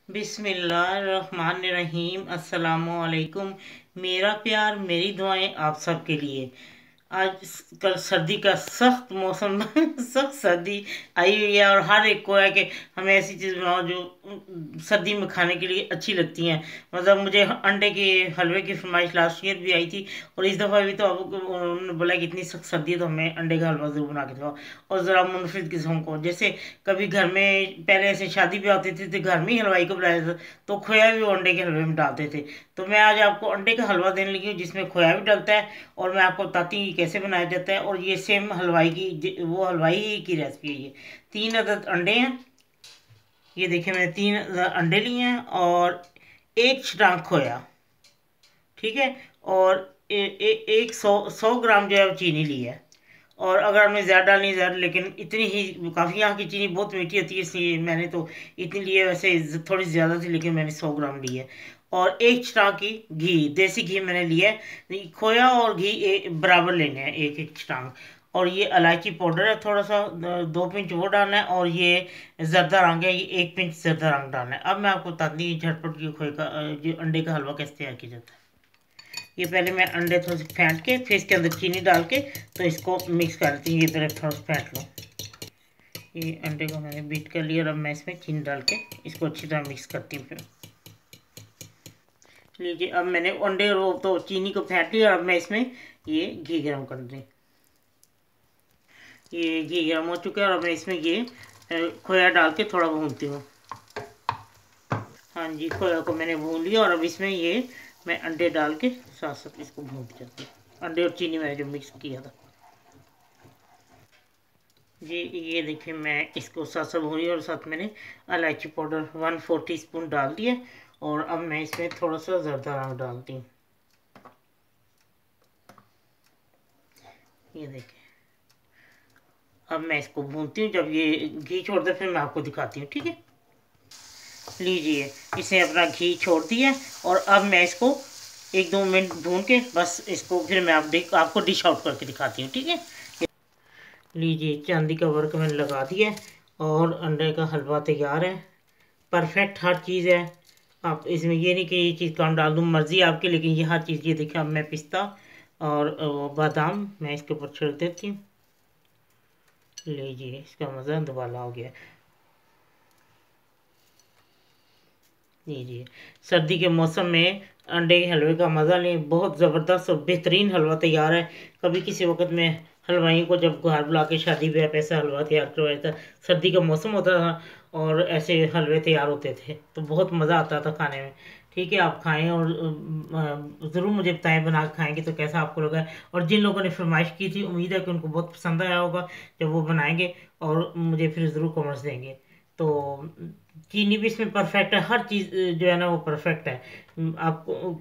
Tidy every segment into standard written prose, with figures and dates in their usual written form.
बिस्मिल्लाहिर्रहमानिर्रहीम। अस्सलामुअलैकुम। मेरा प्यार मेरी दुआएं आप सबके लिए। आज कल सर्दी का सख्त मौसम सख्त सर्दी आई हुई है और हर एक को है कि हमें ऐसी चीज़ बनाओ जो सर्दी में खाने के लिए अच्छी लगती हैं। मतलब मुझे अंडे के हलवे की फरमाइश लास्ट ईयर भी आई थी और इस दफ़ा भी। तो अब उन्होंने बोला कि इतनी सख्त सर्दी है तो हमें अंडे का हलवा ज़रूर बना के दो और ज़रा मुनफरिद किस्म को। जैसे कभी घर में पहले ऐसे शादी भी होती थी तो घर में ही हलवाई को बुलाया था तो खोया भी वो अंडे के हलवे में डालते थे। तो मैं आज आपको अंडे का हलवा देने लगी हूँ जिसमें खोया भी डलता है और मैं आपको बताती हूँ कैसे बनाया जाता है। और ये सेम हलवाई की वो हलवाई ही की रेसिपी है। ये 3 अदद अंडे हैं। ये देखिए मैंने 3 अंडे लिए हैं और एक छटांग खोया। ठीक है। और एक 100 ग्राम जो है वो चीनी ली है। और अगर आपने ज़्यादा डालनी है ज़्यादा, लेकिन इतनी ही काफ़ी। यहाँ की चीनी बहुत मीठी होती है इसलिए मैंने तो इतनी ली है। वैसे थोड़ी ज़्यादा थी लेकिन मैंने 100 ग्राम ली है। और एक छटाक की घी, देसी घी मैंने लिया है। खोया और घी बराबर लेने हैं, एक एक छटांग। और ये इलायची पाउडर है थोड़ा सा, 2 पिंच वो डालना है। और ये जरदा रंग है, ये 1 पिंच जरदा रंग डालना है। अब मैं आपको बताती हूँ झटपट की खोए का जो अंडे का हलवा कैसे तैयार किया जाता है। ये पहले मैं अंडे थोड़े से फेंट के फिर इसके अंदर चीनी डाल के तो इसको मिक्स कर लेती हूँ। ये तरह थोड़ा सा फेंट लूँ। ये अंडे को मैंने बीट कर लिया और अब मैं इसमें चीनी डाल के इसको अच्छी तरह मिक्स करती हूँ। फिर लीजिए, अब मैंने अंडे रो तो चीनी को फेंट लिया और अब मैं इसमें ये घी गर्म कर दी। ये घी गर्म हो चुका है और अब मैं इसमें ये खोया डाल के थोड़ा भूनती हूँ। हाँ जी, खोया को मैंने भून लिया और अब इसमें ये मैं अंडे डाल के साथ साथ इसको भूनती जाती हूँ। अंडे और चीनी मैंने जो मिक्स किया था जी। ये देखिए मैं इसको साथ साथ भूनी और साथ मैंने इलायची पाउडर 1/4 टीस्पून डाल दिया। और अब मैं इसमें थोड़ा सा जरदा रंग डालती हूँ। ये देखिए, अब मैं इसको भूनती हूँ। जब ये घी छोड़ दे फिर मैं आपको दिखाती हूँ। ठीक है, लीजिए इसे अपना घी छोड़ दिया और अब मैं इसको 1-2 मिनट भून के बस इसको फिर मैं आपको डिश आउट करके दिखाती हूँ। ठीक है, लीजिए चांदी का वर्क मैंने लगा दिया है और अंडे का हलवा तैयार है। परफेक्ट हर चीज़ है। आप इसमें ये नहीं कि ये चीज़ कम डाल दूँ, मर्ज़ी आपकी, लेकिन ये हर चीज़। ये देखिए अब मैं पिस्ता और बादाम मैं इसके ऊपर छिड़क देती हूँ। लीजिए इसका मज़ा दुबाला हो गया। लीजिए, सर्दी के मौसम में अंडे के हलवे का मज़ा लें। बहुत ज़बरदस्त और बेहतरीन हलवा तैयार है। कभी किसी वक्त में हलवाइयों को जब घर बुला के शादी ब्याह पे ऐसा हलवा तैयार करवाया था। सर्दी का मौसम होता था और ऐसे हलवे तैयार होते थे तो बहुत मज़ा आता था खाने में। ठीक है, आप खाएं और ज़रूर मुझे बताएं बना के खाएंगे तो कैसा आपको लगा। और जिन लोगों ने फरमाइश की थी उम्मीद है कि उनको बहुत पसंद आया होगा जब वो बनाएंगे और मुझे फिर ज़रूर कमेंट्स देंगे। तो चीनी भी इसमें परफेक्ट है, हर चीज़ जो है ना वो परफेक्ट है। आपको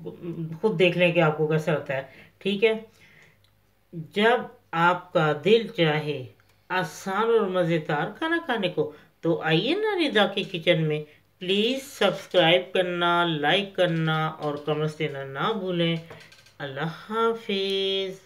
खुद देख लें कि आपको कैसा लगता है। ठीक है, जब आपका दिल चाहे आसान और मज़ेदार खाना खाने को तो आइए ना रिदा के किचन में। प्लीज़ सब्सक्राइब करना, लाइक करना और कमेंट्स देना ना भूलें। अल्लाह हाफिज़।